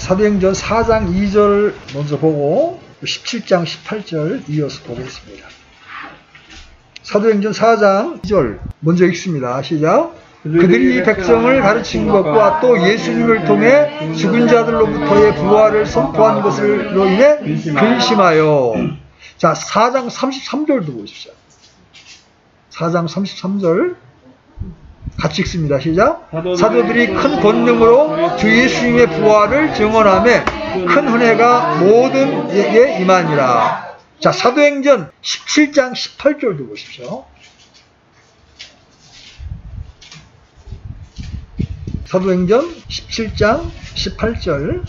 사도행전 4장 2절 먼저 보고 17장 18절 이어서 보겠습니다. 사도행전 4장 2절 먼저 읽습니다. 시작. 그들이 백성을 가르친 것과 또 예수님을 통해 죽은 자들로부터의 부활을 선포한 것으로 인해 근심하여. 자, 4장 33절도 보십시오. 4장 33절 같이 읽습니다. 시작. 사도들이 큰 권능으로 주 예수님의 부활을 증언하며 큰 은혜가 모든 에게 임하니라. 자, 사도행전 17장 18절도 보십시오. 사도행전 17장 18절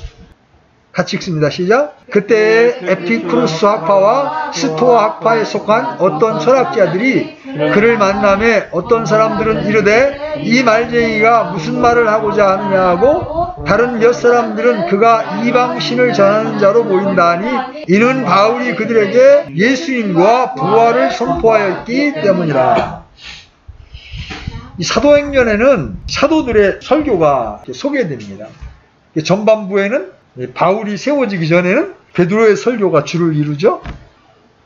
같이 읽습니다. 시작. 그때 에피쿠르스 학파와 스토아 학파에 속한 어떤 철학자들이 그를 만나매 어떤 사람들은 이르되 이 말쟁이가 무슨 말을 하고자 하느냐 하고 다른 몇 사람들은 그가 이방신을 전하는 자로 보인다 하니 이는 바울이 그들에게 예수님과 부활을 선포하였기 때문이라. 이 사도행전에는 사도들의 설교가 소개됩니다. 전반부에는 바울이 세워지기 전에는 베드로의 설교가 주를 이루죠.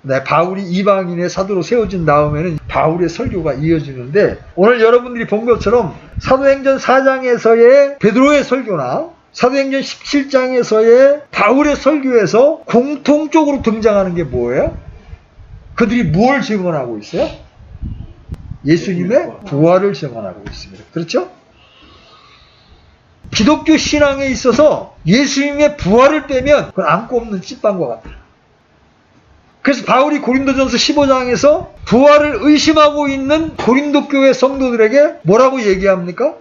네, 바울이 이방인의 사도로 세워진 다음에는 바울의 설교가 이어지는데 오늘 여러분들이 본 것처럼 사도행전 4장에서의 베드로의 설교나 사도행전 17장에서의 바울의 설교에서 공통적으로 등장하는 게 뭐예요? 그들이 무엇을 증언하고 있어요? 예수님의 부활을 증언하고 있습니다. 그렇죠? 기독교 신앙에 있어서 예수님의 부활을 빼면 그건 안고 없는 찐빵과 같아요. 그래서 바울이 고린도전서 15장에서 부활을 의심하고 있는 고린도 교회 성도들에게 뭐라고 얘기합니까?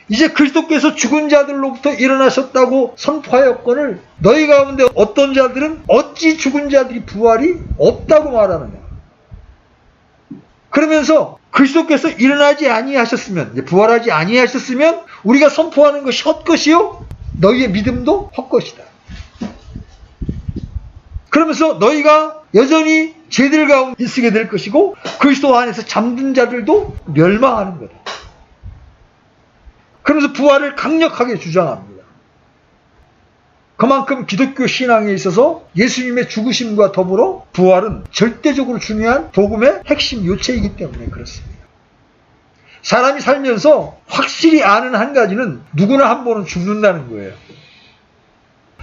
이제 그리스도께서 죽은 자들로부터 일어나셨다고 선포하였거늘 너희 가운데 어떤 자들은 어찌 죽은 자들이 부활이 없다고 말하느냐. 그러면서 그리스도께서 일어나지 아니하셨으면, 부활하지 아니하셨으면 우리가 선포하는 것이 헛것이요 너희의 믿음도 헛것이다. 그러면서 너희가 여전히 죄들 가운데 있게 될 것이고 그리스도 안에서 잠든 자들도 멸망하는 거다. 그러면서 부활을 강력하게 주장합니다. 그만큼 기독교 신앙에 있어서 예수님의 죽으심과 더불어 부활은 절대적으로 중요한 복음의 핵심 요체이기 때문에 그렇습니다. 사람이 살면서 확실히 아는 한 가지는 누구나 한 번은 죽는다는 거예요.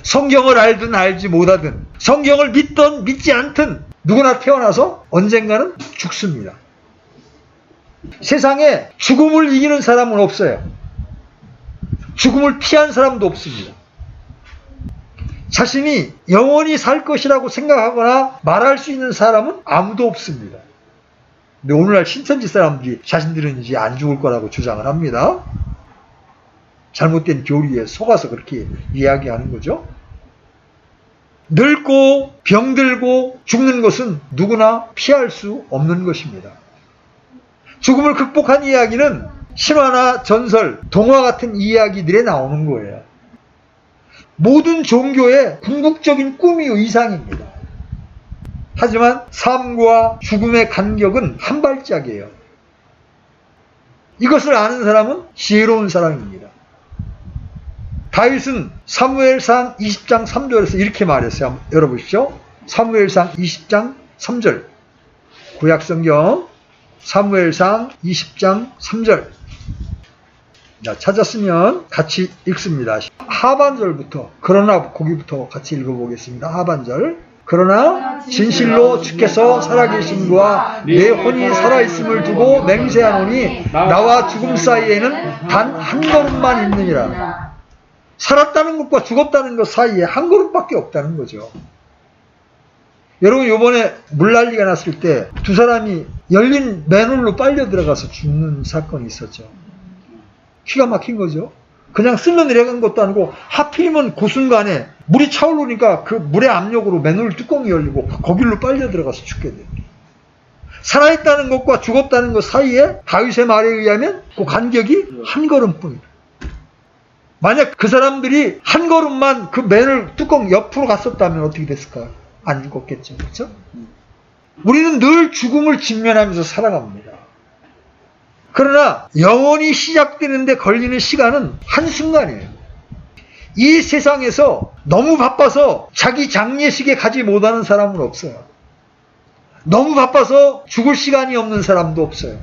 성경을 알든 알지 못하든 성경을 믿든 믿지 않든 누구나 태어나서 언젠가는 죽습니다. 세상에 죽음을 이기는 사람은 없어요. 죽음을 피한 사람도 없습니다. 자신이 영원히 살 것이라고 생각하거나 말할 수 있는 사람은 아무도 없습니다. 근데 오늘날 신천지 사람들이 자신들은 이제 안 죽을 거라고 주장을 합니다. 잘못된 교리에 속아서 그렇게 이야기하는 거죠. 늙고 병들고 죽는 것은 누구나 피할 수 없는 것입니다. 죽음을 극복한 이야기는 신화나 전설, 동화 같은 이야기들에 나오는 거예요. 모든 종교의 궁극적인 꿈이요 이상입니다. 하지만 삶과 죽음의 간격은 한 발짝이에요. 이것을 아는 사람은 지혜로운 사람입니다. 다윗은 사무엘상 20장 3절에서 이렇게 말했어요. 한번 열어보십시오. 사무엘상 20장 3절 구약성경 사무엘상 20장 3절. 자, 찾았으면 같이 읽습니다. 하반절부터 그러나 거기부터 같이 읽어보겠습니다. 하반절. 그러나 진실로 주께서 살아계심과 내 혼이 살아있음을 두고 맹세하노니 나와 죽음 사이에는 단 한 걸음만 있느니라. 살았다는 것과 죽었다는 것 사이에 한 걸음밖에 없다는 거죠. 여러분 이번에 물난리가 났을 때 두 사람이 열린 맨홀로 빨려 들어가서 죽는 사건이 있었죠. 기가 막힌 거죠. 그냥 쓸려 내려간 것도 아니고 하필이면 그 순간에 물이 차오르니까 그 물의 압력으로 맨홀 뚜껑이 열리고 거길로 빨려 들어가서 죽게 돼요. 살아있다는 것과 죽었다는 것 사이에 다윗의 말에 의하면 그 간격이 한 걸음뿐이다. 만약 그 사람들이 한 걸음만 그 맨홀 뚜껑 옆으로 갔었다면 어떻게 됐을까? 안 죽었겠죠. 그렇죠? 우리는 늘 죽음을 직면하면서 살아갑니다. 그러나 영원히 시작되는데 걸리는 시간은 한순간이에요. 이 세상에서 너무 바빠서 자기 장례식에 가지 못하는 사람은 없어요. 너무 바빠서 죽을 시간이 없는 사람도 없어요.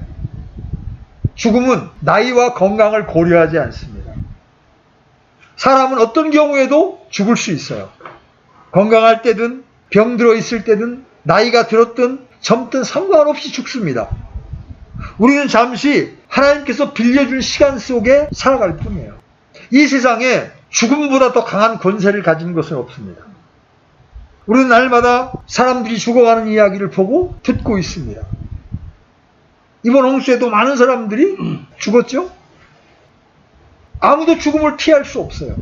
죽음은 나이와 건강을 고려하지 않습니다. 사람은 어떤 경우에도 죽을 수 있어요. 건강할 때든 병들어 있을 때든 나이가 들었든 젊든 상관없이 죽습니다. 우리는 잠시 하나님께서 빌려준 시간 속에 살아갈 뿐이에요. 이 세상에 죽음보다 더 강한 권세를 가진 것은 없습니다. 우리는 날마다 사람들이 죽어가는 이야기를 보고 듣고 있습니다. 이번 홍수에도 많은 사람들이 죽었죠? 아무도 죽음을 피할 수 없어요.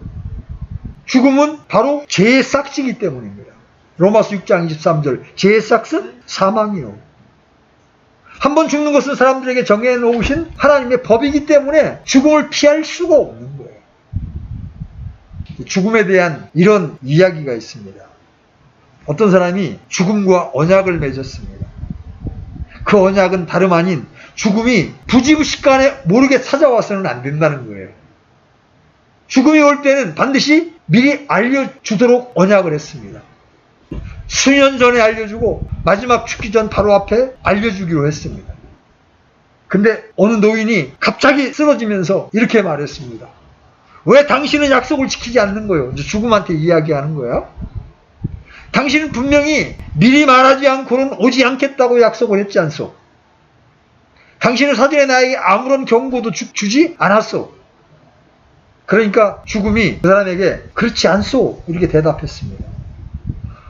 죽음은 바로 죄의 싹지기 때문입니다. 로마서 6장 23절 죄의 싹은 사망이요. 한번 죽는 것은 사람들에게 정해놓으신 하나님의 법이기 때문에 죽음을 피할 수가 없는 거예요. 죽음에 대한 이런 이야기가 있습니다. 어떤 사람이 죽음과 언약을 맺었습니다. 그 언약은 다름 아닌 죽음이 부지부식간에 모르게 찾아와서는 안 된다는 거예요. 죽음이 올 때는 반드시 미리 알려주도록 언약을 했습니다. 수년 전에 알려주고 마지막 죽기 전 바로 앞에 알려주기로 했습니다. 근데 어느 노인이 갑자기 쓰러지면서 이렇게 말했습니다. 왜 당신은 약속을 지키지 않는 거예요? 이제 죽음한테 이야기하는 거예요. 당신은 분명히 미리 말하지 않고는 오지 않겠다고 약속을 했지 않소? 당신은 사전에 나에게 아무런 경고도 주지 않았소? 그러니까 죽음이 그 사람에게 그렇지 않소? 이렇게 대답했습니다.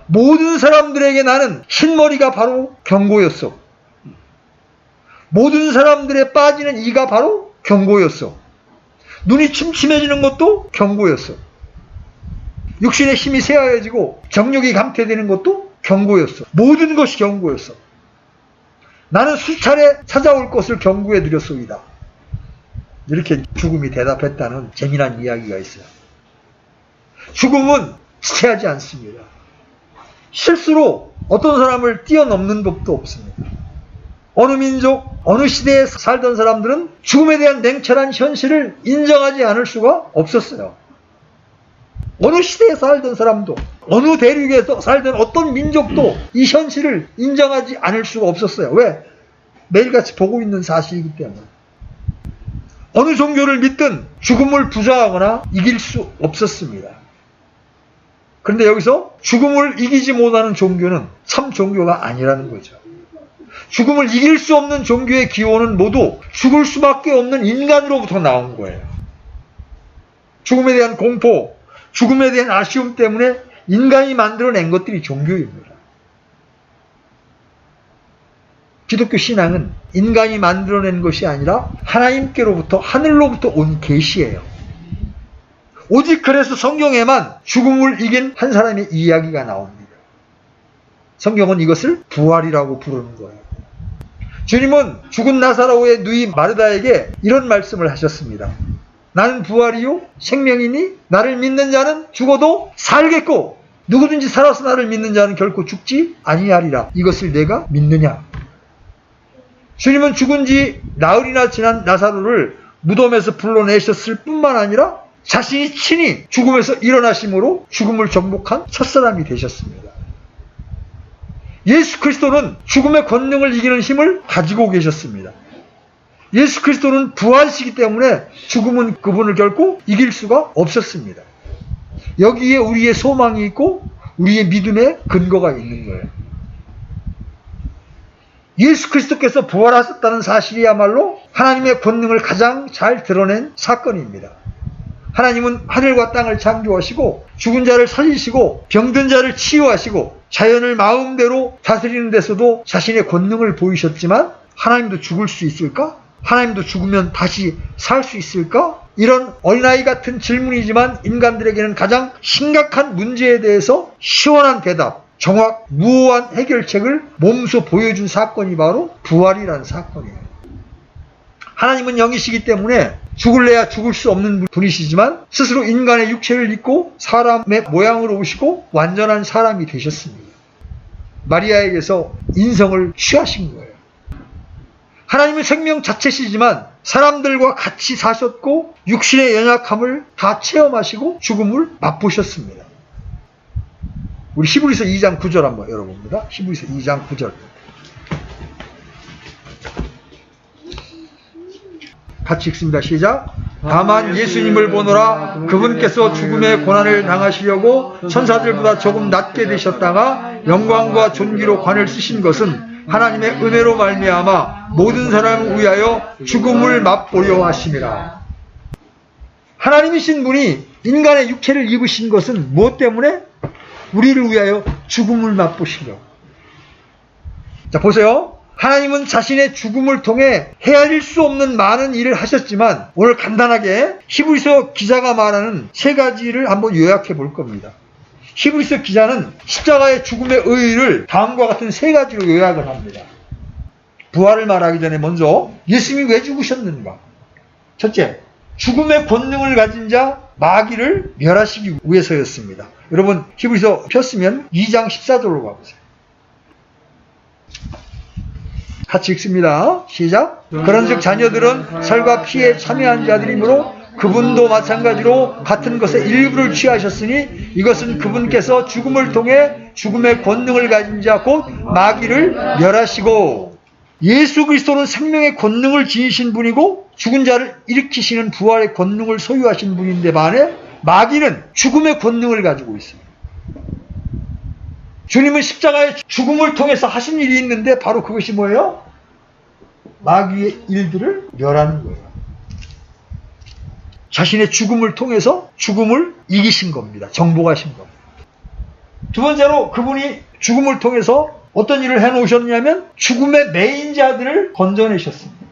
모든 사람들에게 나는 흰머리가 바로 경고였소. 모든 사람들의 빠지는 이가 바로 경고였소. 눈이 침침해지는 것도 경고였어. 육신의 힘이 쇠하여지고 정욕이 감퇴되는 것도 경고였어. 모든 것이 경고였어. 나는 수차례 찾아올 것을 경고해 드렸소이다. 이렇게 죽음이 대답했다는 재미난 이야기가 있어요. 죽음은 지체하지 않습니다. 실수로 어떤 사람을 뛰어넘는 법도 없습니다. 어느 민족, 어느 시대에 살던 사람들은 죽음에 대한 냉철한 현실을 인정하지 않을 수가 없었어요. 어느 시대에 살던 사람도, 어느 대륙에서 살던 어떤 민족도 이 현실을 인정하지 않을 수가 없었어요. 왜? 매일같이 보고 있는 사실이기 때문에. 어느 종교를 믿든 죽음을 부정하거나 이길 수 없었습니다. 그런데 여기서 죽음을 이기지 못하는 종교는 참 종교가 아니라는 거죠. 죽음을 이길 수 없는 종교의 기원은 모두 죽을 수밖에 없는 인간으로부터 나온 거예요. 죽음에 대한 공포, 죽음에 대한 아쉬움 때문에 인간이 만들어낸 것들이 종교입니다. 기독교 신앙은 인간이 만들어낸 것이 아니라 하나님께로부터, 하늘로부터 온 계시예요. 오직 그래서 성경에만 죽음을 이긴 한 사람의 이야기가 나옵니다. 성경은 이것을 부활이라고 부르는 거예요. 주님은 죽은 나사로의 누이 마르다에게 이런 말씀을 하셨습니다. 나는 부활이요 생명이니 나를 믿는 자는 죽어도 살겠고 누구든지 살아서 나를 믿는 자는 결코 죽지 아니하리라. 이것을 내가 믿느냐? 주님은 죽은 지 나흘이나 지난 나사로를 무덤에서 불러내셨을 뿐만 아니라 자신이 친히 죽음에서 일어나심으로 죽음을 정복한 첫사람이 되셨습니다. 예수 그리스도는 죽음의 권능을 이기는 힘을 가지고 계셨습니다. 예수 그리스도는 부활이시기 때문에 죽음은 그분을 결코 이길 수가 없었습니다. 여기에 우리의 소망이 있고 우리의 믿음의 근거가 있는 거예요. 예수 그리스도께서 부활하셨다는 사실이야말로 하나님의 권능을 가장 잘 드러낸 사건입니다. 하나님은 하늘과 땅을 창조하시고 죽은 자를 살리시고 병든 자를 치유하시고 자연을 마음대로 다스리는 데서도 자신의 권능을 보이셨지만 하나님도 죽을 수 있을까? 하나님도 죽으면 다시 살 수 있을까? 이런 어린아이 같은 질문이지만 인간들에게는 가장 심각한 문제에 대해서 시원한 대답, 정확, 무오한 해결책을 몸소 보여준 사건이 바로 부활이라는 사건이에요. 하나님은 영이시기 때문에 죽을래야 죽을 수 없는 분이시지만 스스로 인간의 육체를 입고 사람의 모양으로 오시고 완전한 사람이 되셨습니다. 마리아에게서 인성을 취하신 거예요. 하나님은 생명 자체시지만 사람들과 같이 사셨고 육신의 연약함을 다 체험하시고 죽음을 맛보셨습니다. 우리 히브리서 2장 9절 한번 열어봅니다. 히브리서 2장 9절. 같이 읽습니다. 시작. 다만 예수님을 보노라 그분께서 죽음의 고난을 당하시려고 천사들보다 조금 낮게 되셨다가 영광과 존귀로 관을 쓰신 것은 하나님의 은혜로 말미암아 모든 사람을 위하여 죽음을 맛보려 하심이라. 하나님이신 분이 인간의 육체를 입으신 것은 무엇 때문에? 우리를 위하여 죽음을 맛보시려고. 자, 보세요. 하나님은 자신의 죽음을 통해 헤아릴 수 없는 많은 일을 하셨지만 오늘 간단하게 히브리서 기자가 말하는 세 가지를 한번 요약해 볼 겁니다. 히브리서 기자는 십자가의 죽음의 의의를 다음과 같은 세 가지로 요약을 합니다. 부활을 말하기 전에 먼저 예수님이 왜 죽으셨는가? 첫째, 죽음의 권능을 가진 자 마귀를 멸하시기 위해서였습니다. 여러분 히브리서 폈으면 2장 14절로 가보세요. 같이 읽습니다. 시작. 그런즉 자녀들은 살과 피에 참여한 자들이므로 그분도 마찬가지로 같은 것의 일부를 취하셨으니 이것은 그분께서 죽음을 통해 죽음의 권능을 가진 자 곧 마귀를 멸하시고, 예수 그리스도는 생명의 권능을 지니신 분이고 죽은 자를 일으키시는 부활의 권능을 소유하신 분인데 반해 마귀는 죽음의 권능을 가지고 있습니다. 주님은 십자가의 죽음을 통해서 하신 일이 있는데 바로 그것이 뭐예요? 마귀의 일들을 멸하는 거예요. 자신의 죽음을 통해서 죽음을 이기신 겁니다. 정복하신 겁니다. 두 번째로 그분이 죽음을 통해서 어떤 일을 해놓으셨냐면 죽음의 매인 자들을 건져내셨습니다.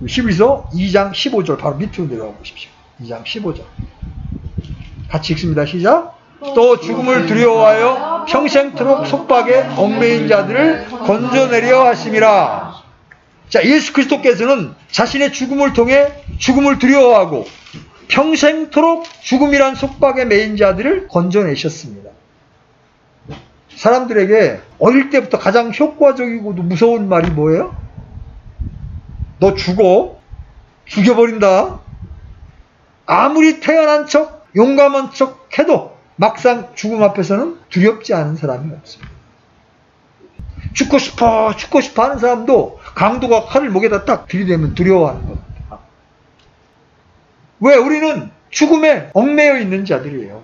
히브리서 2장 15절 바로 밑으로 내려가 보십시오. 2장 15절 같이 읽습니다. 시작. 또 죽음을 두려워하여 평생토록 속박에 얽매인 자들을 건져내려 하심이라. 자, 예수 그리스도께서는 자신의 죽음을 통해 죽음을 두려워하고 평생토록 죽음이란 속박에 매인 자들을 건져내셨습니다. 사람들에게 어릴 때부터 가장 효과적이고도 무서운 말이 뭐예요? 너 죽어. 죽여버린다. 아무리 태어난 척 용감한 척 해도 막상 죽음 앞에서는 두렵지 않은 사람이 없습니다. 죽고 싶어 하는 사람도 강도가 칼을 목에다 딱 들이대면 두려워하는 겁니다. 왜? 우리는 죽음에 얽매여 있는 자들이에요.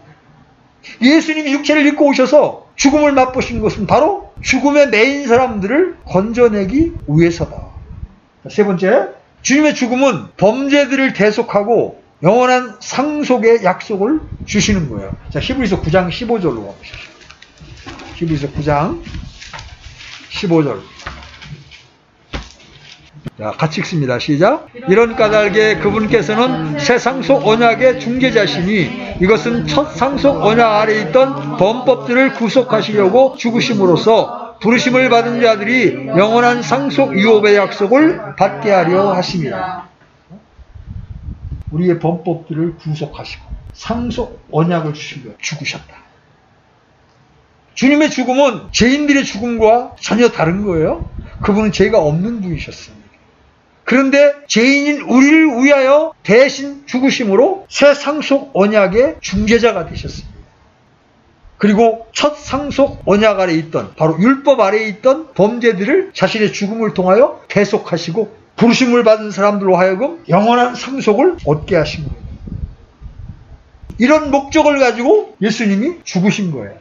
예수님이 육체를 입고 오셔서 죽음을 맛보신 것은 바로 죽음에 매인 사람들을 건져내기 위해서다. 세 번째, 주님의 죽음은 범죄들을 대속하고 영원한 상속의 약속을 주시는 거예요. 자, 히브리서 9장 15절로 가보시죠. 히브리서 9장 15절. 자, 같이 읽습니다. 시작. 이런 까닭에 그분께서는 새 상속 언약의 중재자시니 이것은 첫 상속 언약 아래 있던 범법들을 구속하시려고 죽으심으로써 부르심을 받은 자들이 영원한 상속 유업의 약속을 받게 하려 하십니다. 우리의 범법들을 구속하시고 상속 언약을 주시려 죽으셨다. 주님의 죽음은 죄인들의 죽음과 전혀 다른 거예요. 그분은 죄가 없는 분이셨습니다. 그런데 죄인인 우리를 위하여 대신 죽으심으로 새 상속 언약의 중재자가 되셨습니다. 그리고 첫 상속 언약 아래에 있던, 바로 율법 아래에 있던 범죄들을 자신의 죽음을 통하여 대속하시고 부르심을 받은 사람들로 하여금 영원한 상속을 얻게 하신 거예요. 이런 목적을 가지고 예수님이 죽으신 거예요.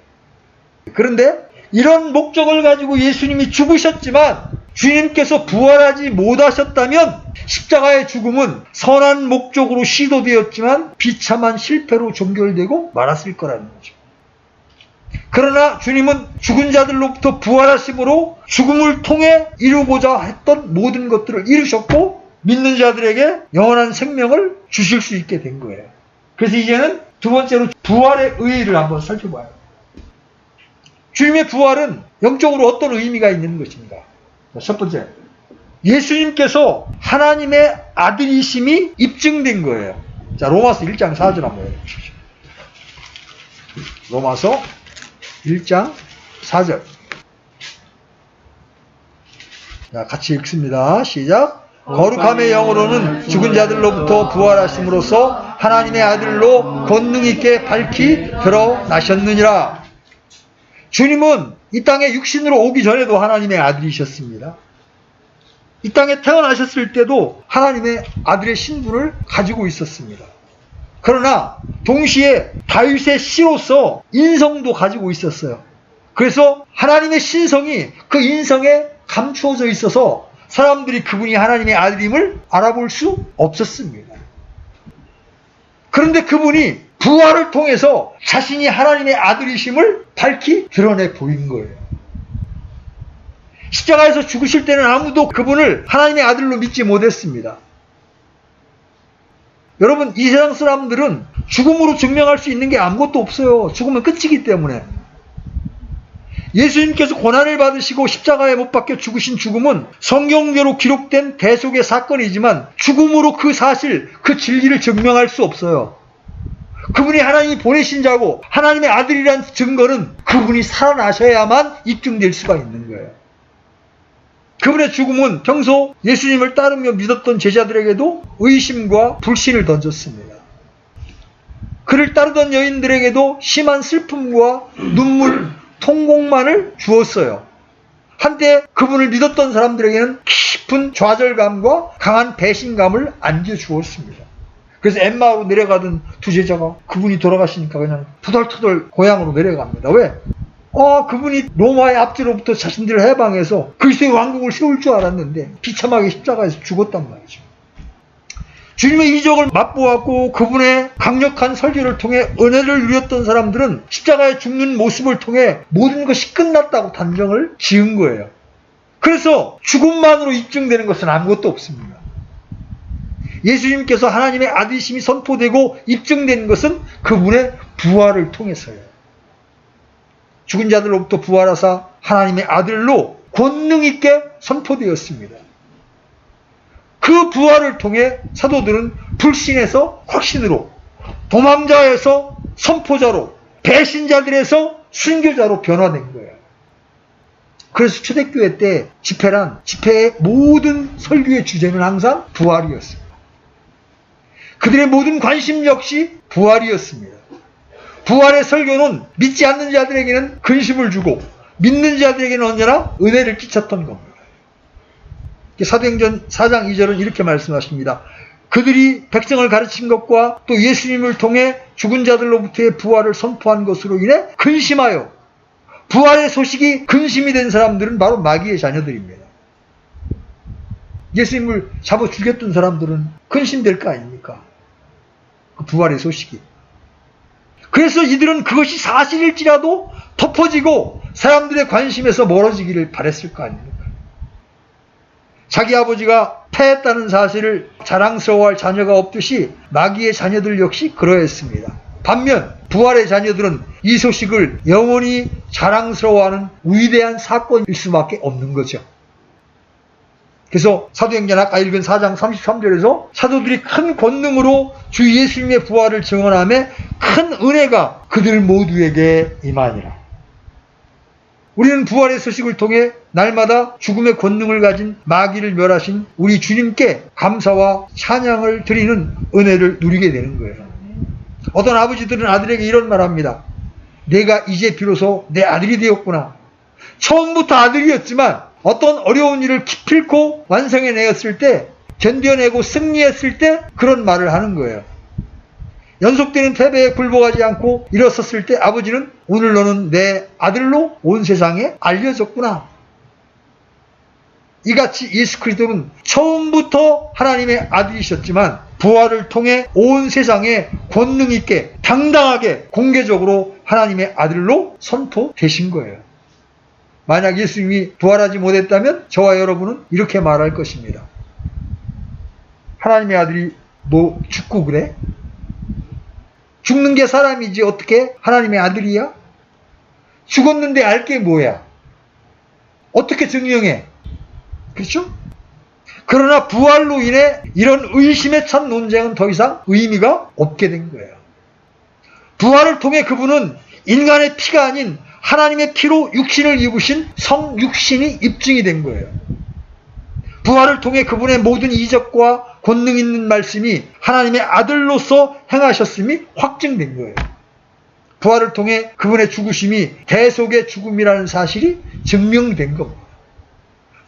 그런데 이런 목적을 가지고 예수님이 죽으셨지만 주님께서 부활하지 못하셨다면 십자가의 죽음은 선한 목적으로 시도되었지만 비참한 실패로 종결되고 말았을 거라는 거죠. 그러나 주님은 죽은 자들로부터 부활하심으로 죽음을 통해 이루고자 했던 모든 것들을 이루셨고 믿는 자들에게 영원한 생명을 주실 수 있게 된 거예요. 그래서 이제는 두 번째로 부활의 의의를 한번 살펴봐요. 주님의 부활은 영적으로 어떤 의미가 있는 것인가? 첫 번째, 예수님께서 하나님의 아들이심이 입증된 거예요. 자, 로마서 1장 4절 한번 해보십시오. 로마서 1장 4절. 자, 같이 읽습니다. 시작. 거룩함의 영으로는 죽은 자들로부터 부활하심으로써 하나님의 아들로 권능 있게 밝히 드러나셨느니라. 주님은 이 땅에 육신으로 오기 전에도 하나님의 아들이셨습니다. 이 땅에 태어나셨을 때도 하나님의 아들의 신분을 가지고 있었습니다. 그러나 동시에 다윗의 씨로서 인성도 가지고 있었어요. 그래서 하나님의 신성이 그 인성에 감추어져 있어서 사람들이 그분이 하나님의 아들임을 알아볼 수 없었습니다. 그런데 그분이 부활을 통해서 자신이 하나님의 아들이심을 밝히 드러내 보인 거예요. 십자가에서 죽으실 때는 아무도 그분을 하나님의 아들로 믿지 못했습니다. 여러분, 이 세상 사람들은 죽음으로 증명할 수 있는 게 아무것도 없어요. 죽으면 끝이기 때문에. 예수님께서 고난을 받으시고 십자가에 못 박혀 죽으신 죽음은 성경대로 기록된 대속의 사건이지만 죽음으로 그 사실, 그 진리를 증명할 수 없어요. 그분이 하나님이 보내신 자고 하나님의 아들이란 증거는 그분이 살아나셔야만 입증될 수가 있는 거예요. 그분의 죽음은 평소 예수님을 따르며 믿었던 제자들에게도 의심과 불신을 던졌습니다. 그를 따르던 여인들에게도 심한 슬픔과 눈물, 통곡만을 주었어요. 한때 그분을 믿었던 사람들에게는 깊은 좌절감과 강한 배신감을 안겨주었습니다. 그래서 엠마오로 내려가던 두 제자가 그분이 돌아가시니까 그냥 투덜투덜 고향으로 내려갑니다. 왜? 그분이 로마의 압제로부터 자신들을 해방해서 그리스도의 왕국을 세울 줄 알았는데 비참하게 십자가에서 죽었단 말이죠. 주님의 이적을 맛보았고 그분의 강력한 설교를 통해 은혜를 누렸던 사람들은 십자가에 죽는 모습을 통해 모든 것이 끝났다고 단정을 지은 거예요. 그래서 죽음만으로 입증되는 것은 아무것도 없습니다. 예수님께서 하나님의 아들이심이 선포되고 입증된 것은 그분의 부활을 통해서요. 죽은 자들로부터 부활하사 하나님의 아들로 권능 있게 선포되었습니다. 그 부활을 통해 사도들은 불신에서 확신으로, 도망자에서 선포자로, 배신자들에서 순교자로 변화된 거예요. 그래서 초대교회 때 집회의 모든 설교의 주제는 항상 부활이었습니다. 그들의 모든 관심 역시 부활이었습니다. 부활의 설교는 믿지 않는 자들에게는 근심을 주고 믿는 자들에게는 언제나 은혜를 끼쳤던 겁니다. 사도행전 4장 2절은 이렇게 말씀하십니다. 그들이 백성을 가르친 것과 또 예수님을 통해 죽은 자들로부터의 부활을 선포한 것으로 인해 근심하여, 부활의 소식이 근심이 된 사람들은 바로 마귀의 자녀들입니다. 예수님을 잡아 죽였던 사람들은 근심될 거 아닙니까? 그 부활의 소식이. 그래서 이들은 그것이 사실일지라도 덮어지고 사람들의 관심에서 멀어지기를 바랬을 거 아닙니까? 자기 아버지가 패했다는 사실을 자랑스러워할 자녀가 없듯이 마귀의 자녀들 역시 그러했습니다. 반면 부활의 자녀들은 이 소식을 영원히 자랑스러워하는 위대한 사건일 수밖에 없는 거죠. 그래서 사도행전 아까 읽은 4장 33절에서 사도들이 큰 권능으로 주 예수님의 부활을 증언하며 큰 은혜가 그들 모두에게 임하니라. 우리는 부활의 소식을 통해 날마다 죽음의 권능을 가진 마귀를 멸하신 우리 주님께 감사와 찬양을 드리는 은혜를 누리게 되는 거예요. 어떤 아버지들은 아들에게 이런 말합니다. 내가 이제 비로소 내 아들이 되었구나. 처음부터 아들이었지만 어떤 어려운 일을 기필코 완성해내었을 때, 견뎌내고 승리했을 때 그런 말을 하는 거예요. 연속되는 패배에 굴복하지 않고 일어섰을 때 아버지는 오늘 너는 내 아들로 온 세상에 알려졌구나. 이같이 예수 그리스도는 처음부터 하나님의 아들이셨지만 부활을 통해 온 세상에 권능 있게 당당하게 공개적으로 하나님의 아들로 선포되신 거예요. 만약 예수님이 부활하지 못했다면 저와 여러분은 이렇게 말할 것입니다. 하나님의 아들이 뭐 죽고 그래? 죽는 게 사람이지 어떻게 하나님의 아들이야? 죽었는데 알 게 뭐야? 어떻게 증명해? 그렇죠? 그러나 부활로 인해 이런 의심에 찬 논쟁은 더 이상 의미가 없게 된 거예요. 부활을 통해 그분은 인간의 피가 아닌 하나님의 피로 육신을 입으신 성육신이 입증이 된 거예요. 부활을 통해 그분의 모든 이적과 권능 있는 말씀이 하나님의 아들로서 행하셨음이 확증된 거예요. 부활을 통해 그분의 죽으심이 대속의 죽음이라는 사실이 증명된 겁니다.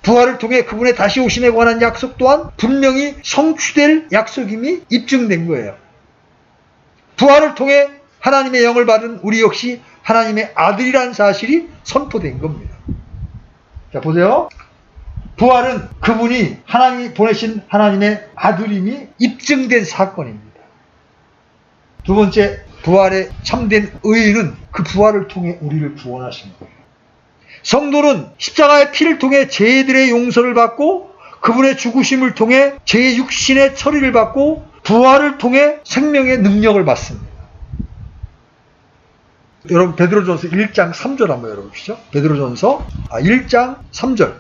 부활을 통해 그분의 다시 오심에 관한 약속 또한 분명히 성취될 약속임이 입증된 거예요. 부활을 통해 하나님의 영을 받은 우리 역시 하나님의 아들이라는 사실이 선포된 겁니다. 자, 보세요. 부활은 그분이 하나님이 보내신 하나님의 아들임이 입증된 사건입니다. 두 번째, 부활에 참된 의인은 그 부활을 통해 우리를 구원하신 거예요. 성도는 십자가의 피를 통해 죄들의 용서를 받고 그분의 죽으심을 통해 죄의 육신의 처리를 받고 부활을 통해 생명의 능력을 받습니다. 여러분 베드로전서 1장 3절 한번 열어보시죠. 베드로전서 1장 3절.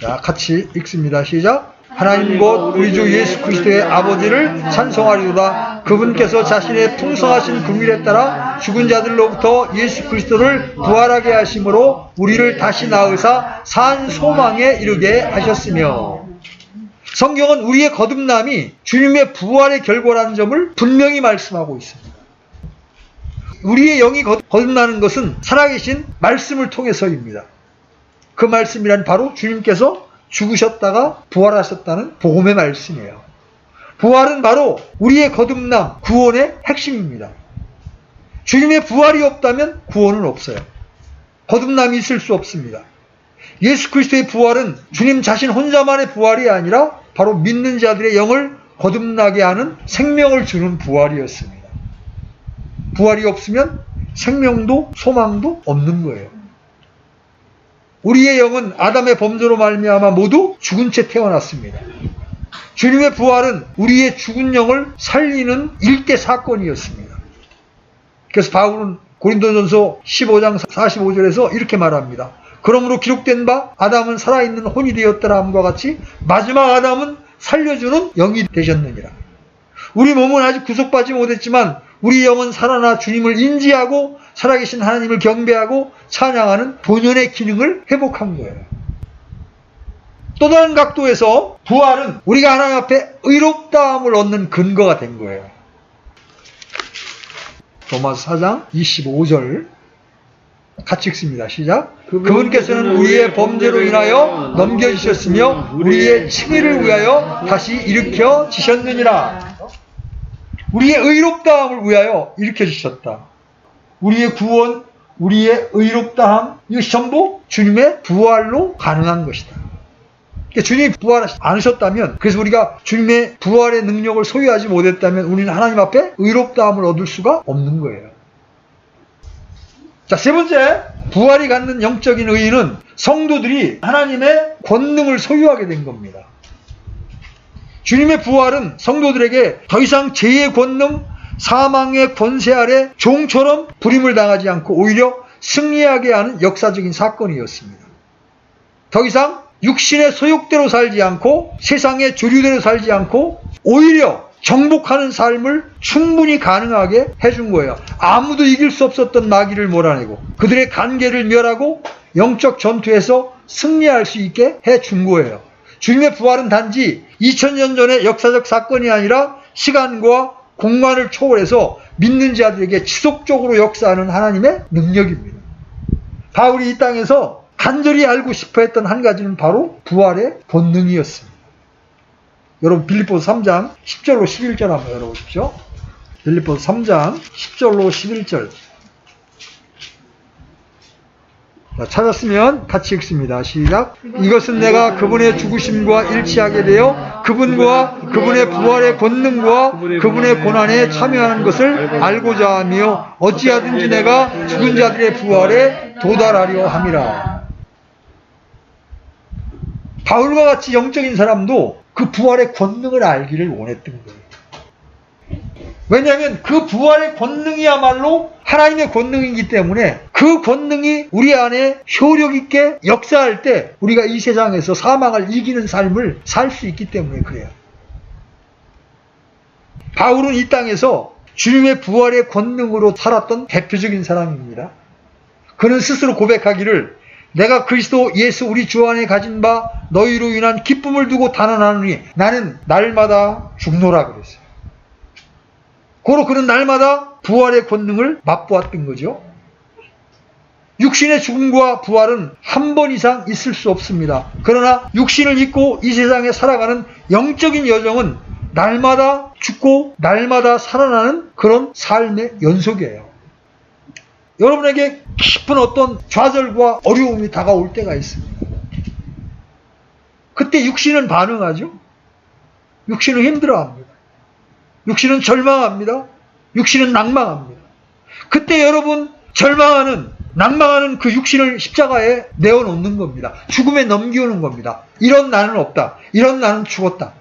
자, 같이 읽습니다. 시작. 하나님 곧 우리 주 예수 그리스도의 아버지를 찬송하리로다. 그분께서 자신의 풍성하신 긍휼에 따라 죽은 자들로부터 예수 그리스도를 부활하게 하심으로 우리를 다시 낳으사 산 소망에 이르게 하셨으며. 성경은 우리의 거듭남이 주님의 부활의 결과라는 점을 분명히 말씀하고 있습니다. 우리의 영이 거듭나는 것은 살아계신 말씀을 통해서입니다. 그 말씀이란 바로 주님께서 죽으셨다가 부활하셨다는 복음의 말씀이에요. 부활은 바로 우리의 거듭남, 구원의 핵심입니다. 주님의 부활이 없다면 구원은 없어요. 거듭남이 있을 수 없습니다. 예수 그리스도의 부활은 주님 자신 혼자만의 부활이 아니라 바로 믿는 자들의 영을 거듭나게 하는 생명을 주는 부활이었습니다. 부활이 없으면 생명도 소망도 없는 거예요. 우리의 영은 아담의 범죄로 말미암아 모두 죽은 채 태어났습니다. 주님의 부활은 우리의 죽은 영을 살리는 일대 사건이었습니다. 그래서 바울은 고린도전서 15장 45절에서 이렇게 말합니다. 그러므로 기록된 바 아담은 살아있는 혼이 되었더라 함과 같이 마지막 아담은 살려주는 영이 되셨느니라. 우리 몸은 아직 구속받지 못했지만 우리 영은 살아나 주님을 인지하고 살아계신 하나님을 경배하고 찬양하는 본연의 기능을 회복한 거예요. 또 다른 각도에서 부활은 우리가 하나님 앞에 의롭다함을 얻는 근거가 된 거예요. 로마서 4장 25절 같이 읽습니다. 시작. 그분께서는 우리의 범죄로 인하여 넘겨지셨으며 우리의 칭의를 위하여 다시 일으켜 지셨느니라. 우리의 의롭다함을 위하여 일으켜 주셨다. 우리의 구원, 우리의 의롭다함, 이것이 전부 주님의 부활로 가능한 것이다. 그러니까 주님이 부활하지 않으셨다면, 그래서 우리가 주님의 부활의 능력을 소유하지 못했다면 우리는 하나님 앞에 의롭다함을 얻을 수가 없는 거예요. 자, 세 번째, 부활이 갖는 영적인 의의는 성도들이 하나님의 권능을 소유하게 된 겁니다. 주님의 부활은 성도들에게 더 이상 죄의 권능, 사망의 권세 아래 종처럼 부림을 당하지 않고 오히려 승리하게 하는 역사적인 사건이었습니다. 더 이상 육신의 소욕대로 살지 않고 세상의 주류대로 살지 않고 오히려 정복하는 삶을 충분히 가능하게 해준 거예요. 아무도 이길 수 없었던 마귀를 몰아내고 그들의 간계를 멸하고 영적 전투에서 승리할 수 있게 해준 거예요. 주님의 부활은 단지 2000년 전의 역사적 사건이 아니라 시간과 공간을 초월해서 믿는 자들에게 지속적으로 역사하는 하나님의 능력입니다. 바울이 이 땅에서 간절히 알고 싶어 했던 한 가지는 바로 부활의 본능이었습니다. 여러분 빌립보서 3장 10절로 11절 한번 열어보십시오. 빌립보서 3장 10절로 11절. 자, 찾았으면 같이 읽습니다. 시작. 이것은 내가 그분의 죽으심과 일치하게 되어 그분과 그분의 부활의 권능과 그분의 고난에 참여하는 것을 알고자 하며 어찌하든지 내가 죽은 자들의 부활에 도달하려 함이라. 바울과 같이 영적인 사람도 그 부활의 권능을 알기를 원했던 거예요. 왜냐하면 그 부활의 권능이야말로 하나님의 권능이기 때문에 그 권능이 우리 안에 효력 있게 역사할 때 우리가 이 세상에서 사망을 이기는 삶을 살 수 있기 때문에 그래요. 바울은 이 땅에서 주님의 부활의 권능으로 살았던 대표적인 사람입니다. 그는 스스로 고백하기를 내가 그리스도 예수 우리 주 안에 가진 바 너희로 인한 기쁨을 두고 단언하노니 나는 날마다 죽노라 그랬어요. 고로 그는 날마다 부활의 권능을 맛보았던 거죠. 육신의 죽음과 부활은 한 번 이상 있을 수 없습니다. 그러나 육신을 입고 이 세상에 살아가는 영적인 여정은 날마다 죽고 날마다 살아나는 그런 삶의 연속이에요. 여러분에게 깊은 어떤 좌절과 어려움이 다가올 때가 있습니다. 그때 육신은 반응하죠. 육신은 힘들어합니다. 육신은 절망합니다. 육신은 낭망합니다. 그때 여러분 낭망하는 그 육신을 십자가에 내어놓는 겁니다. 죽음에 넘기우는 겁니다. 이런 나는 없다. 이런 나는 죽었다.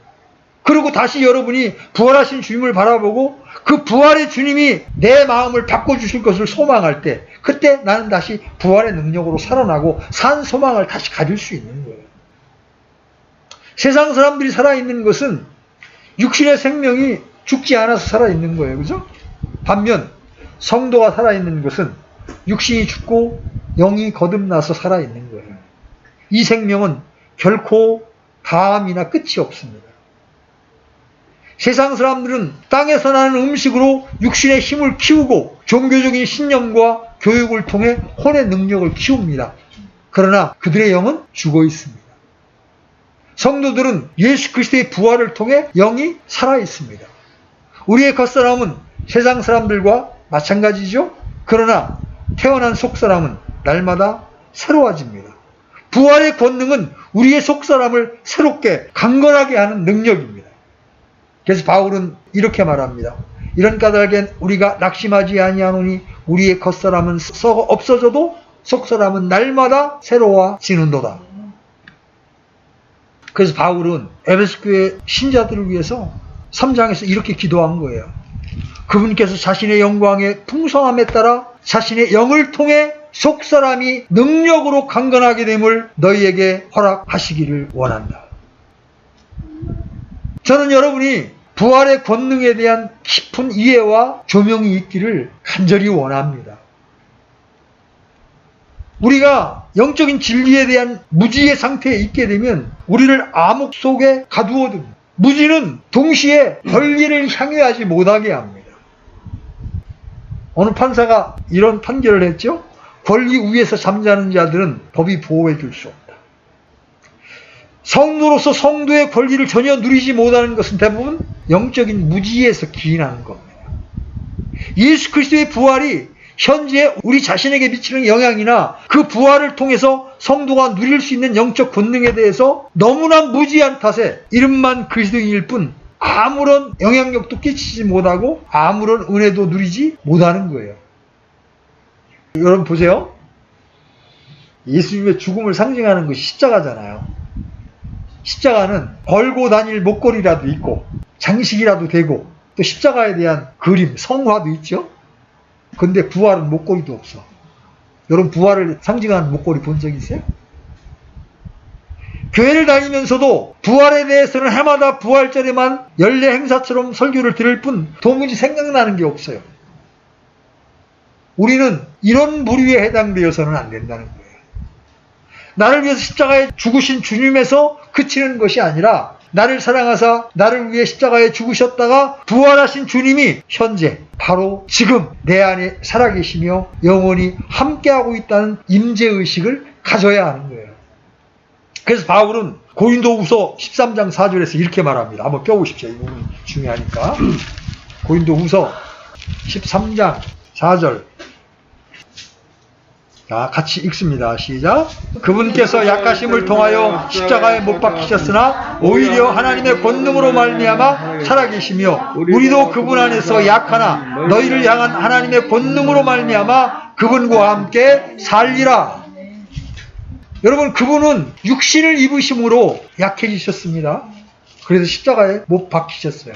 그리고 다시 여러분이 부활하신 주님을 바라보고 그 부활의 주님이 내 마음을 바꿔주실 것을 소망할 때 그때 나는 다시 부활의 능력으로 살아나고 산 소망을 다시 가질 수 있는 거예요. 세상 사람들이 살아있는 것은 육신의 생명이 죽지 않아서 살아있는 거예요. 그죠? 반면 성도가 살아있는 것은 육신이 죽고 영이 거듭나서 살아있는 거예요. 이 생명은 결코 다함이나 끝이 없습니다. 세상 사람들은 땅에서 나는 음식으로 육신의 힘을 키우고 종교적인 신념과 교육을 통해 혼의 능력을 키웁니다. 그러나 그들의 영은 죽어 있습니다. 성도들은 예수 그리스도의 부활을 통해 영이 살아 있습니다. 우리의 겉사람은 세상 사람들과 마찬가지죠. 그러나 태어난 속사람은 날마다 새로워집니다. 부활의 권능은 우리의 속사람을 새롭게 강건하게 하는 능력입니다. 그래서 바울은 이렇게 말합니다. 이런 까닭엔 우리가 낙심하지 아니하노니 우리의 겉사람은 썩어 없어져도 속사람은 날마다 새로워지는도다. 그래서 바울은 에베소 교회 신자들을 위해서 3장에서 이렇게 기도한 거예요. 그분께서 자신의 영광의 풍성함에 따라 자신의 영을 통해 속사람이 능력으로 강건하게 됨을 너희에게 허락하시기를 원한다. 저는 여러분이 부활의 권능에 대한 깊은 이해와 조명이 있기를 간절히 원합니다. 우리가 영적인 진리에 대한 무지의 상태에 있게 되면 우리를 암흑 속에 가두어둡니다. 무지는 동시에 권리를 향유하지 못하게 합니다. 어느 판사가 이런 판결을 했죠. 권리 위에서 잠자는 자들은 법이 보호해 줄 수 없다. 성도로서 성도의 권리를 전혀 누리지 못하는 것은 대부분 영적인 무지에서 기인하는 겁니다. 예수 그리스도의 부활이 현재 우리 자신에게 미치는 영향이나 그 부활을 통해서 성도가 누릴 수 있는 영적 권능에 대해서 너무나 무지한 탓에 이름만 그리스도인일 뿐 아무런 영향력도 끼치지 못하고 아무런 은혜도 누리지 못하는 거예요. 여러분 보세요. 예수님의 죽음을 상징하는 것이 십자가잖아요. 십자가는 걸고 다닐 목걸이라도 있고 장식이라도 되고 또 십자가에 대한 그림, 성화도 있죠. 근데 부활은 목걸이도 없어. 여러분 부활을 상징하는 목걸이 본 적 있어요? 교회를 다니면서도 부활에 대해서는 해마다 부활절에만 연례 행사처럼 설교를 들을 뿐 도무지 생각나는 게 없어요. 우리는 이런 부류에 해당되어서는 안 된다는 거예요. 나를 위해서 십자가에 죽으신 주님에서 그치는 것이 아니라 나를 사랑하사 나를 위해 십자가에 죽으셨다가 부활하신 주님이 현재 바로 지금 내 안에 살아계시며 영원히 함께하고 있다는 임재의식을 가져야 하는 거예요. 그래서 바울은 고린도후서 13장 4절에서 이렇게 말합니다. 한번 펴보십시오. 이 부분이 중요하니까. 고린도후서 13장 4절. 자, 같이 읽습니다. 시작. 그분께서 약하심을 통하여 십자가에 못 박히셨으나 오히려 하나님의 권능으로 말미암아 살아계시며 우리도 그분 안에서 약하나 너희를 향한 하나님의 권능으로 말미암아 그분과 함께 살리라. 여러분 그분은 육신을 입으심으로 약해지셨습니다. 그래서 십자가에 못 박히셨어요.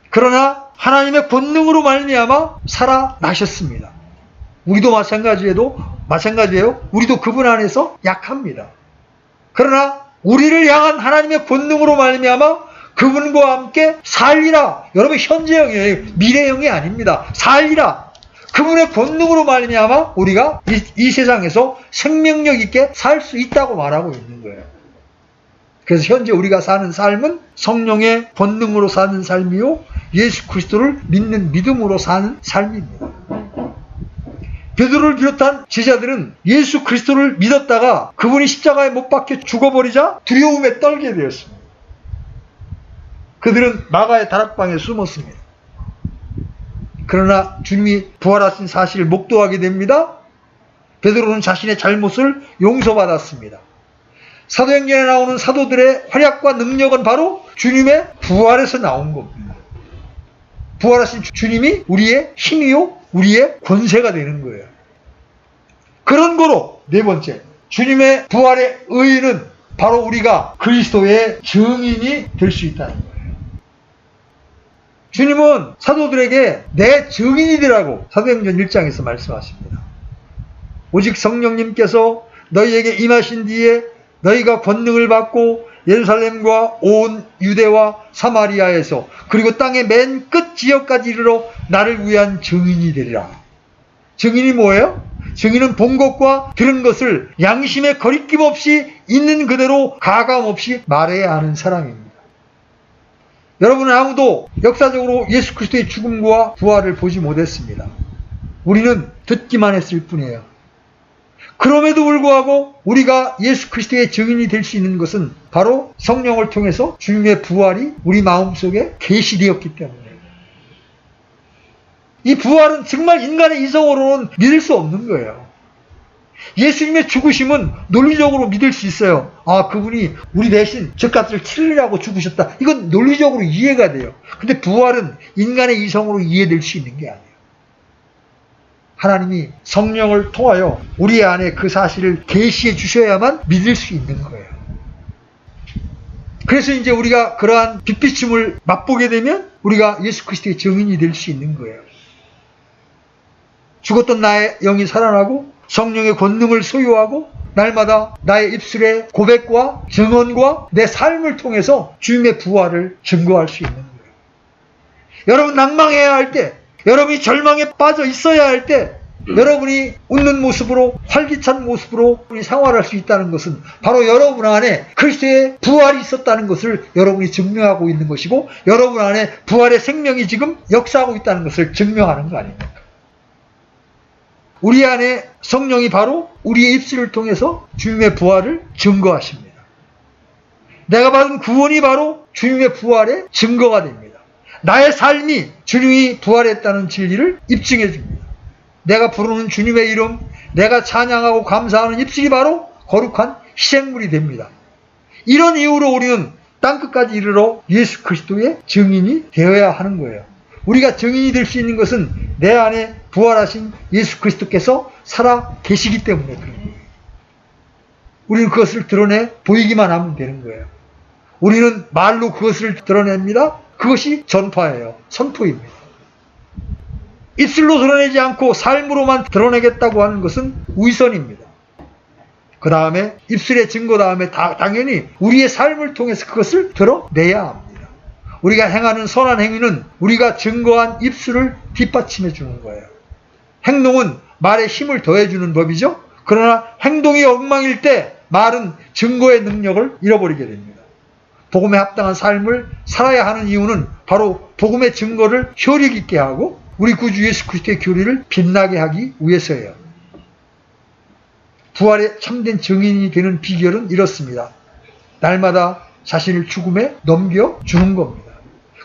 그러나 하나님의 권능으로 말미암아 살아나셨습니다. 우리도 마찬가지예요. 우리도 그분 안에서 약합니다. 그러나 우리를 향한 하나님의 권능으로 말미암아 그분과 함께 살리라. 여러분 현재형이에요. 미래형이 아닙니다. 살리라. 그분의 권능으로 말미암아 우리가 이 세상에서 생명력 있게 살 수 있다고 말하고 있는 거예요. 그래서 현재 우리가 사는 삶은 성령의 권능으로 사는 삶이요, 예수 그리스도를 믿는 믿음으로 사는 삶입니다. 베드로를 비롯한 제자들은 예수 그리스도를 믿었다가 그분이 십자가에 못 박혀 죽어버리자 두려움에 떨게 되었습니다. 그들은 마가의 다락방에 숨었습니다. 그러나 주님이 부활하신 사실을 목도하게 됩니다. 베드로는 자신의 잘못을 용서받았습니다. 사도행전에 나오는 사도들의 활약과 능력은 바로 주님의 부활에서 나온 겁니다. 부활하신 주님이 우리의 힘이요, 우리의 권세가 되는 거예요. 그런 거로 네 번째, 주님의 부활의 의의는 바로 우리가 그리스도의 증인이 될 수 있다는 거예요. 주님은 사도들에게 내 증인이 되라고 사도행전 1장에서 말씀하십니다. 오직 성령님께서 너희에게 임하신 뒤에 너희가 권능을 받고 예루살렘과 온 유대와 사마리아에서 그리고 땅의 맨 끝 지역까지 이르러 나를 위한 증인이 되리라. 증인이 뭐예요? 증인은 본 것과 들은 것을 양심에 거리낌 없이 있는 그대로 가감 없이 말해야 하는 사람입니다. 여러분은 아무도 역사적으로 예수 그리스도의 죽음과 부활을 보지 못했습니다. 우리는 듣기만 했을 뿐이에요. 그럼에도 불구하고 우리가 예수 그리스도의 증인이 될 수 있는 것은 바로 성령을 통해서 주님의 부활이 우리 마음속에 계시되었기 때문에, 이 부활은 정말 인간의 이성으로는 믿을 수 없는 거예요. 예수님의 죽으심은 논리적으로 믿을 수 있어요. 아, 그분이 우리 대신 죗값을 치르려고 죽으셨다. 이건 논리적으로 이해가 돼요. 근데 부활은 인간의 이성으로 이해될 수 있는 게 아니에요. 하나님이 성령을 통하여 우리 안에 그 사실을 계시해 주셔야만 믿을 수 있는 거예요. 그래서 이제 우리가 그러한 빛비춤을 맛보게 되면 우리가 예수 그리스도의 증인이 될 수 있는 거예요. 죽었던 나의 영이 살아나고 성령의 권능을 소유하고 날마다 나의 입술의 고백과 증언과 내 삶을 통해서 주님의 부활을 증거할 수 있는 거예요. 여러분 낭망해야 할 때, 여러분이 절망에 빠져 있어야 할 때, 여러분이 웃는 모습으로, 활기찬 모습으로 생활할 수 있다는 것은 바로 여러분 안에 그리스도의 부활이 있었다는 것을 여러분이 증명하고 있는 것이고, 여러분 안에 부활의 생명이 지금 역사하고 있다는 것을 증명하는 거 아닙니까? 우리 안에 성령이 바로 우리의 입술을 통해서 주님의 부활을 증거하십니다. 내가 받은 구원이 바로 주님의 부활의 증거가 됩니다. 나의 삶이 주님이 부활했다는 진리를 입증해 줍니다. 내가 부르는 주님의 이름, 내가 찬양하고 감사하는 입술이 바로 거룩한 희생물이 됩니다. 이런 이유로 우리는 땅끝까지 이르러 예수 그리스도의 증인이 되어야 하는 거예요. 우리가 증인이 될 수 있는 것은 내 안에 부활하신 예수 그리스도께서 살아 계시기 때문에 그런 거예요. 우리는 그것을 드러내 보이기만 하면 되는 거예요. 우리는 말로 그것을 드러냅니다. 그것이 전파예요. 선포입니다. 입술로 드러내지 않고 삶으로만 드러내겠다고 하는 것은 위선입니다. 그 다음에 입술의 증거 다음에 당연히 우리의 삶을 통해서 그것을 드러내야 합니다. 우리가 행하는 선한 행위는 우리가 증거한 입술을 뒷받침해 주는 거예요. 행동은 말에 힘을 더해주는 법이죠. 그러나 행동이 엉망일 때 말은 증거의 능력을 잃어버리게 됩니다. 복음에 합당한 삶을 살아야 하는 이유는 바로 복음의 증거를 효력 있게 하고 우리 구주 예수 그리스도의 교리를 빛나게 하기 위해서예요. 부활의 참된 증인이 되는 비결은 이렇습니다. 날마다 자신을 죽음에 넘겨주는 겁니다.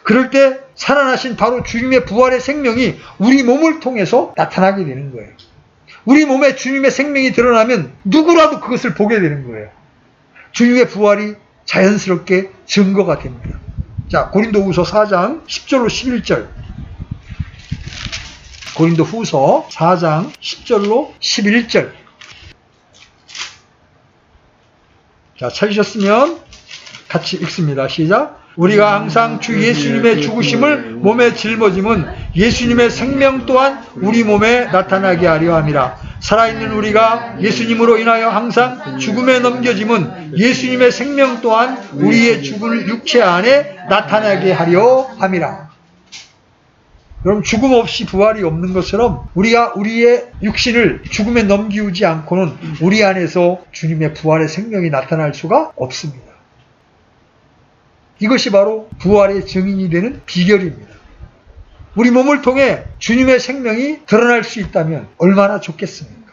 그럴 때 살아나신 바로 주님의 부활의 생명이 우리 몸을 통해서 나타나게 되는 거예요. 우리 몸에 주님의 생명이 드러나면 누구라도 그것을 보게 되는 거예요. 주님의 부활이 자연스럽게 증거가 됩니다. 자, 고린도후서 4장 10절로 11절. 고린도후서 4장 10절로 11절. 자, 찾으셨으면 같이 읽습니다. 시작. 우리가 항상 주 예수님의 죽으심을 몸에 짊어짐은 예수님의 생명 또한 우리 몸에 나타나게 하려 함이라. 살아있는 우리가 예수님으로 인하여 항상 죽음에 넘겨짐은 예수님의 생명 또한 우리의 죽을 육체 안에 나타나게 하려 함이라. 여러분, 죽음 없이 부활이 없는 것처럼 우리가 우리의 육신을 죽음에 넘기우지 않고는 우리 안에서 주님의 부활의 생명이 나타날 수가 없습니다. 이것이 바로 부활의 증인이 되는 비결입니다. 우리 몸을 통해 주님의 생명이 드러날 수 있다면 얼마나 좋겠습니까?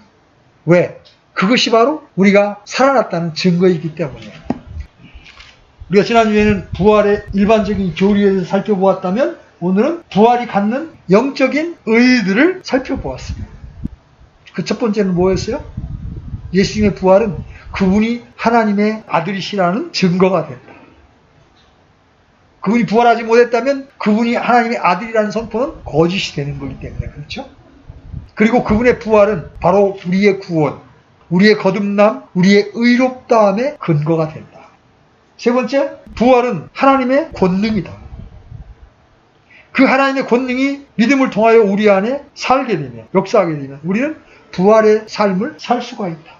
왜? 그것이 바로 우리가 살아났다는 증거이기 때문이에요. 우리가 지난주에는 부활의 일반적인 교리에 대해서 살펴보았다면 오늘은 부활이 갖는 영적인 의의들을 살펴보았습니다. 그 첫 번째는 뭐였어요? 예수님의 부활은 그분이 하나님의 아들이시라는 증거가 된다. 그분이 부활하지 못했다면 그분이 하나님의 아들이라는 선포는 거짓이 되는 거기 때문에 그렇죠? 그리고 그분의 부활은 바로 우리의 구원, 우리의 거듭남, 우리의 의롭다함의 근거가 된다. 세 번째, 부활은 하나님의 권능이다. 그 하나님의 권능이 믿음을 통하여 우리 안에 살게 되면, 역사하게 되면 우리는 부활의 삶을 살 수가 있다.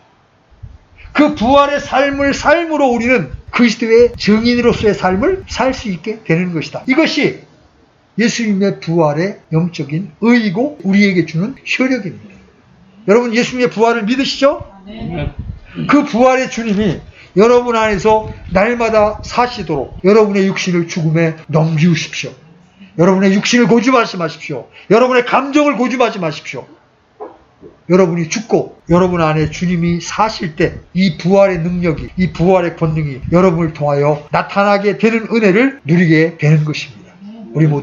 그 부활의 삶을 삶으로 우리는 그리스도의 증인으로서의 삶을 살 수 있게 되는 것이다. 이것이 예수님의 부활의 영적인 의의고 우리에게 주는 효력입니다. 여러분, 예수님의 부활을 믿으시죠? 네. 그 부활의 주님이 여러분 안에서 날마다 사시도록 여러분의 육신을 죽음에 넘기우십시오. 여러분의 육신을 고집하지 마십시오. 여러분의 감정을 고집하지 마십시오. 여러분이 죽고 여러분 안에 주님이 사실 때 이 부활의 능력이, 이 부활의 권능이 여러분을 통하여 나타나게 되는 은혜를 누리게 되는 것입니다. 우리 모두